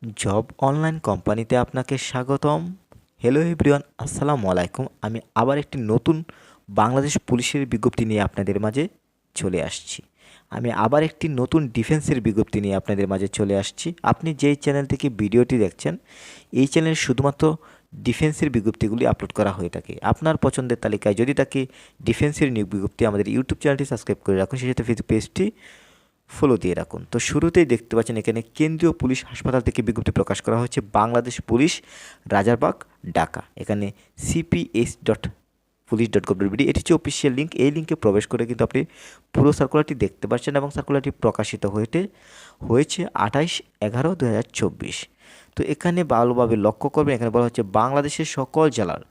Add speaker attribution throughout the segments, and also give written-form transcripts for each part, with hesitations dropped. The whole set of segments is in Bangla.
Speaker 1: জব অনলাইন কোম্পানিতে আপনাকে স্বাগতম। হ্যালো এভরিওয়ান, আসসালামু আলাইকুম। আমি আবার একটি নতুন বাংলাদেশ পুলিশের বিজ্ঞপ্তি নিয়ে আপনাদের মাঝে চলে আসছি। আমি আবার একটি নতুন ডিফেন্সের বিজ্ঞপ্তি নিয়ে আপনাদের মাঝে চলে আসছি। আপনি যেই চ্যানেল থেকে ভিডিওটি দেখছেন, এই চ্যানেলে শুধুমাত্র ডিফেন্সের বিজ্ঞপ্তিগুলি আপলোড করা হয়ে থাকে। আপনার পছন্দের তালিকায় যদি থাকে ডিফেন্সের নিয়োগ বিজ্ঞপ্তি, আমাদের ইউটিউব চ্যানেলটি সাবস্ক্রাইব করে রাখুন, সেই সাথে ফেসবুক পেজটি ফলো দিয়ে রাখুন। তো শুরুতেই দেখতে পাচ্ছেন এখানে কেন্দ্রীয় পুলিশ হাসপাতাল থেকে বিজ্ঞপ্তি প্রকাশ করা হয়েছে, বাংলাদেশ পুলিশ, রাজারবাগ, ঢাকা। এখানে cps.police.gov.bd এটি হচ্ছে অফিসিয়াল লিঙ্ক। এই লিঙ্কে প্রবেশ করে কিন্তু আপনি পুরো সার্কুলারটি দেখতে পাচ্ছেন এবং সার্কুলারটি প্রকাশিত হয়েছে 28/11/2024। তো এখানে ভালোভাবে লক্ষ্য করবেন, এখানে বলা হচ্ছে বাংলাদেশের সকল জেলার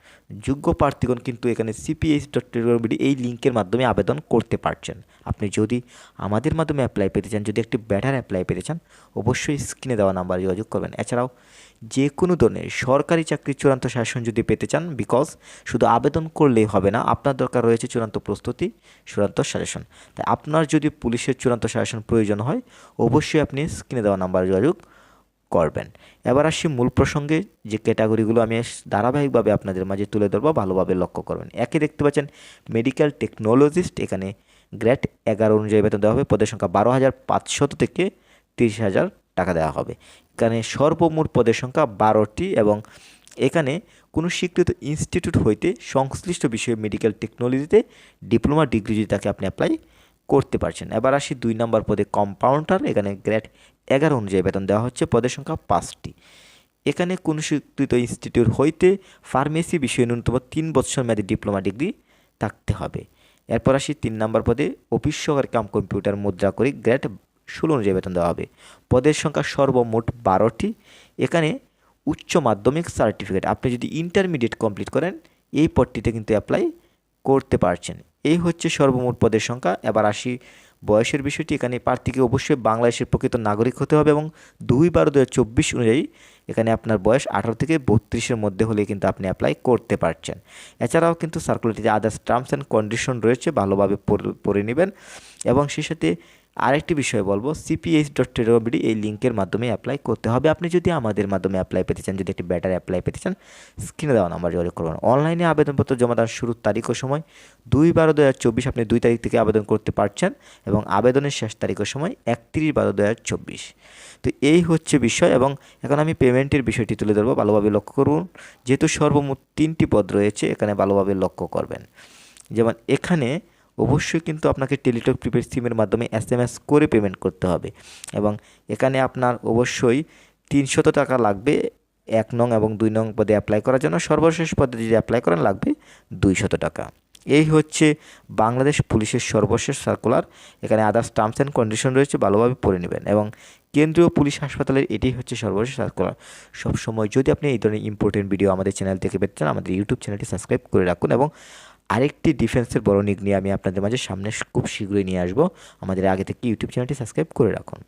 Speaker 1: যোগ্য প্রার্থীগণ কিন্তু এখানে cps.police.gov.bd এই লিঙ্কের মাধ্যমে আবেদন করতে পারছেন। আপনি যদি আমাদের মাধ্যমে অ্যাপ্লাই পেতে চান, যদি একটি বেটার অ্যাপ্লাই পেতে চান, অবশ্যই স্ক্রিনে দেওয়া নাম্বারে যোগাযোগ করবেন। এছাড়াও যে কোনো ধরনের সরকারি চাকরির চূড়ান্ত শাসন যদি পেতে চান, বিকজ শুধু আবেদন করলেই হবে না, আপনার দরকার রয়েছে চূড়ান্ত প্রস্তুতি, চূড়ান্ত সাজেশন। তাই আপনার যদি পুলিশের চূড়ান্ত সাজেশন প্রয়োজন হয়, অবশ্যই আপনি স্ক্রিনে দেওয়া নাম্বারে যোগাযোগ করবেন। এবার আসি মূল প্রসঙ্গে, যে ক্যাটাগরিগুলো আমি ধারাবাহিকভাবে আপনাদের মাঝে তুলে ধরবো, ভালোভাবে লক্ষ্য করবেন। একে দেখতে পাচ্ছেন মেডিকেল টেকনোলজিস্ট, এখানে গ্রেড 11 অনুযায়ী বেতন দেওয়া হবে। পদের সংখ্যা 12,500 থেকে 30,000 টাকা দেওয়া হবে। এখানে সর্বমোট পদের সংখ্যা 12টি এবং এখানে কোনো স্বীকৃত ইনস্টিটিউট হইতে সংশ্লিষ্ট বিষয়ে মেডিকেল টেকনোলজিতে ডিপ্লোমা ডিগ্রি যদি তাকে আপনি অ্যাপ্লাই করতে পারছেন। এবার আসি 2 নম্বর পদে কম্পাউন্ডার, এখানে গ্রেড 11 অনুযায়ী বেতন দেওয়া হচ্ছে। পদের সংখ্যা 5টি। এখানে কোনো স্বীকৃত ইনস্টিটিউট হইতে ফার্মেসি বিষয়ে ন্যূনতম 3 বছর মেয়াদী ডিপ্লোমা ডিগ্রি থাকতে হবে। এরপর আসি 3 নম্বর পদে অফিস সহকারী কাম কম্পিউটার মুদ্রা করি, গ্রেড 16 অনুযায়ী বেতন দেওয়া হবে। পদের সংখ্যা সর্বমোট 12টি। এখানে উচ্চ মাধ্যমিক সার্টিফিকেট, আপনি যদি ইন্টারমিডিয়েট কমপ্লিট করেন, এই পদটিতে কিন্তু অ্যাপ্লাই করতে পারছেন। এই হচ্ছে সর্বমোট পদের সংখ্যা। এবার আসি বয়সের বিষয়টি। এখানে প্রার্থীকে অবশ্যই বাংলাদেশের প্রকৃত নাগরিক হতে হবে এবং 2/12/2024 অনুযায়ী এখানে আপনার বয়স 18 থেকে 32-এর মধ্যে হলে কিন্তু আপনি অ্যাপ্লাই করতে পারছেন। এছাড়াও কিন্তু সার্কুলারটিতে আদার্স টার্মস অ্যান্ড কন্ডিশন রয়েছে, ভালোভাবে পড়ে নেবেন। এবং সেই সাথে আরেকটি বিষয় বলবো, cps.gov.bd এই লিঙ্কের মাধ্যমে অ্যাপ্লাই করতে হবে। আপনি যদি আমাদের মাধ্যমে অ্যাপ্লাই পেতে চান, যদি একটি বেটার অ্যাপ্লাই পেতে চান, স্ক্রিনে দেওয়া নাম্বার যোগাযোগ করুন। অনলাইনে আবেদনপত্র জমা দেওয়ার শুরুর তারিখ ও সময় 2/12/2024, আপনি 2 তারিখ থেকে আবেদন করতে পারছেন এবং আবেদনের শেষ তারিখ ও সময় 31/12/2024। তো এই হচ্ছে বিষয়। এবং এখন আমি পেমেন্টের বিষয়টি তুলে ধরবো, ভালোভাবে লক্ষ্য করুন। যেহেতু সর্বমোট 3টি পদ রয়েছে, এখানে ভালোভাবে লক্ষ্য করবেন। যেমন এখানে অবশ্যই কিন্তু আপনাকে টেলিটক প্রিপেড সিমের মাধ্যমে SMS করে পেমেন্ট করতে হবে এবং এখানে আপনার অবশ্যই 300 টাকা লাগবে 1 নং এবং 2 নং পদে অ্যাপ্লাই করার জন্য। সর্বশেষ পদে যদি অ্যাপ্লাই করেন লাগবে 200 টাকা। এই হচ্ছে বাংলাদেশ পুলিশের সর্বশেষ সার্কুলার। এখানে আদার্স টার্মস অ্যান্ড কন্ডিশন রয়েছে, ভালোভাবে পড়ে নেবেন। এবং কেন্দ্রীয় পুলিশ হাসপাতালের এটি হচ্ছে সর্বশেষ সার্কুলার। সবসময় যদি আপনি এই ধরনের ইম্পর্টেন্ট ভিডিও আমাদের চ্যানেল থেকে পেতে চান, আমাদের ইউটিউব চ্যানেলটি সাবস্ক্রাইব করে রাখুন। এবং আরেকটি ডিফেন্সের বড় নিয়োগ নিয়ে আমি আপনাদের মাঝে সামনে খুব শীঘ্রই নিয়ে আসবো। আমাদের আগে থেকে ইউটিউব চ্যানেলটি সাবস্ক্রাইব করে রাখুন।